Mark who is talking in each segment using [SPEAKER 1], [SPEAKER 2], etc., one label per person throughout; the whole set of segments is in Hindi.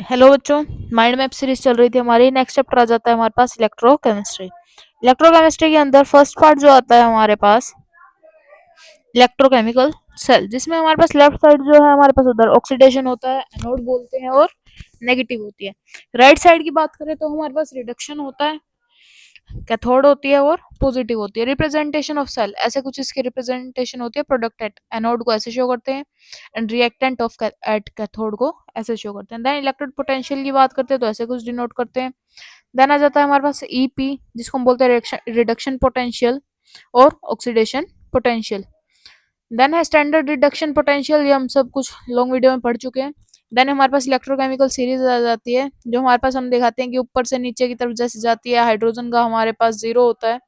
[SPEAKER 1] हेलो बच्चों। माइंड मैप सीरीज चल रही थी हमारी। नेक्स्ट चैप्टर आ जाता है हमारे पास इलेक्ट्रोकेमिस्ट्री। इलेक्ट्रोकेमिस्ट्री के अंदर फर्स्ट पार्ट जो आता है हमारे पास इलेक्ट्रोकेमिकल सेल, जिसमें हमारे पास लेफ्ट साइड जो है हमारे पास उधर ऑक्सीडेशन होता है, एनोड बोलते हैं, और नेगेटिव होती है। राइट साइड की बात करें तो हमारे पास रिडक्शन होता है, कैथोड होती है और पॉजिटिव होती है। रिप्रेजेंटेशन ऑफ सेल, ऐसे कुछ इसकी रिप्रेजेंटेशन होती है। प्रोडक्ट एट एनोड को ऐसे शो करते हैं and reactant of at cathode को ऐसे शो करते हैं। देन इलेक्ट्रिक पोटेंशियल की बात करते हैं तो ऐसे कुछ डिनोट करते हैं। देन आ जाता है हमारे पास ईपी, जिसको हम बोलते हैं रिडक्शन पोटेंशियल और ऑक्सीडेशन पोटेंशियल। देन है स्टैंडर्ड रिडक्शन पोटेंशियल, ये हम सब कुछ लॉन्ग वीडियो में पढ़ चुके हैं। देन हमारे पास इलेक्ट्रोकेमिकल सीरीज आ जाती है, जो हमारे पास हम दिखाते हैं कि ऊपर से नीचे की तरफ जैसे जाती है, हाइड्रोजन का हमारे पास 0 होता है,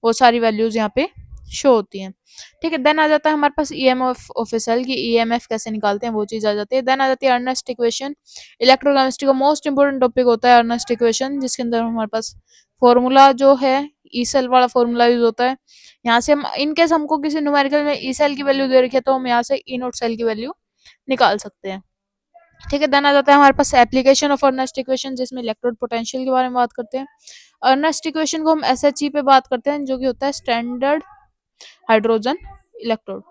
[SPEAKER 1] वो सारी वैल्यूज यहाँ पे शो होती हैं। ठीक है। देन आ जाता है हमारे पास ईएमएफ ऑफ ए सेल की ईएमएफ कैसे निकालते हैं, वो चीज आ जाती है। देन आ जाती है अर्नेस्ट इक्वेशन। इलेक्ट्रोकेमिस्ट्री का मोस्ट इंपोर्टेंट टॉपिक होता है अर्नेस्ट इक्वेशन, जिसके अंदर हमारे पास फॉर्मूला जो है ई सेल वाला फॉर्मूला यूज होता है। यहाँ से हम इनकेस हमको किसी न्यूमेरिकल में ई सेल की वैल्यू दे रखी है तो हम यहाँ से ई नोट सेल की वैल्यू निकाल सकते हैं। ठीक है। देन आ जाता है हमारे पास एप्लीकेशन ऑफ अर्नेस्ट इक्वेशन, जिसमें इलेक्ट्रोड पोटेंशियल के बारे में बात करते हैं। अर्नेस्ट इक्वेशन को हम एसएचई पे बात करते हैं, जो कि होता है स्टैंडर्ड हाइड्रोजन इलेक्ट्रोड।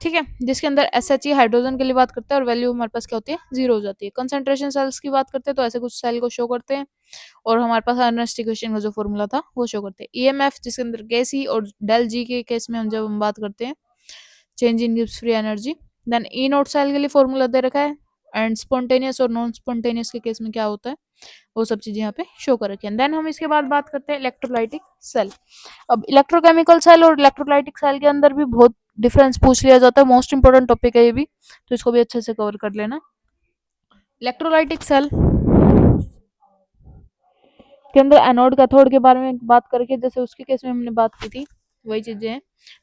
[SPEAKER 1] ठीक है। जिसके अंदर एसएचई हाइड्रोजन के लिए बात करते हैं और वैल्यू हमारे पास क्या होती है, 0 हो जाती है। कंसंट्रेशन सेल्स की बात करते हैं तो ऐसे कुछ सेल को शो करते हैं और हमारे पास अर्नेस्ट इक्वेशन का जो फॉर्मूला था वो शो करते हैं। ईएमएफ, जिसके अंदर के सी और डेल जी के केस में हम जब हम बात करते हैं change in Gibbs free energy. Then E naught cell के लिए फॉर्मूला दे रखा है एंड स्पॉन्टेनियस और नॉन स्पॉन्टेनियस के केस में क्या होता है, वो सब चीजें यहाँ पे शो कर रखी है। देन हम इसके बाद बात करते हैं इलेक्ट्रोलाइटिक सेल। अब इलेक्ट्रोकेमिकल सेल और इलेक्ट्रोलाइटिक सेल के अंदर भी बहुत डिफरेंस पूछ लिया जाता है। मोस्ट इंपोर्टेंट टॉपिक है ये भी, तो इसको भी अच्छे से कवर कर लेना। इलेक्ट्रोलाइटिक सेल के अंदर एनोड कैथोड के बारे में बात करके जैसे उसके केस में हमने बात की थी वही चीजें हैं।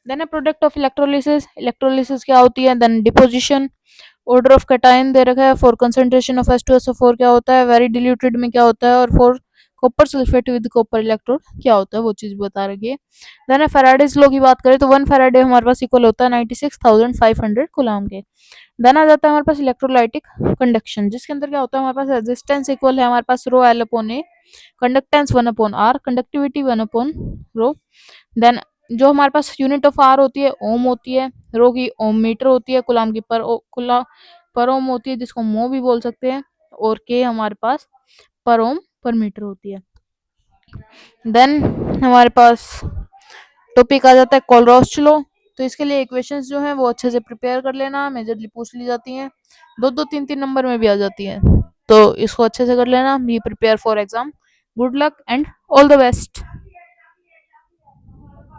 [SPEAKER 1] Then product of electrolysis, electrolysis क्या होती है। Then deposition, order of cation दे रखा है। फॉर कंसंट्रेशन ऑफ H2SO4 क्या होता है, वेरी डिल्यूटेड में क्या होता है, और for copper sulphate with copper electrode क्या होता है, वो चीज बता रखी है। देन फैराडेज लॉ की बात करें तो 1 फैराडे हमारे पास इक्वल होता है 96,500 कूलम के। देन आ जाता है हमारे पास इलेक्ट्रोलाइटिक कंडक्शन, जिसके अंदर क्या होता है हमारे पास रेजिस्टेंस इक्वल है हमारे पास rho L upon A, conductance 1 upon R, conductivity 1 upon rho. Then जो हमारे पास यूनिट ऑफ आर होती है ओम होती है, रो की ओम मीटर होती है, कुलाम की पर ओम होती है, जिसको मो भी बोल सकते हैं, और के हमारे पास पर ओम पर मीटर होती है। देन हमारे पास टॉपिक आ जाता है कोलरॉस्ट लॉ। तो इसके लिए इक्वेशंस जो हैं वो अच्छे से प्रिपेयर कर लेना, मेजरली पूछ ली जाती हैं, 2-2 3-3 नंबर में भी आ जाती हैं, तो इसको अच्छे से कर लेना। Be prepare for exam. Good luck and all the best.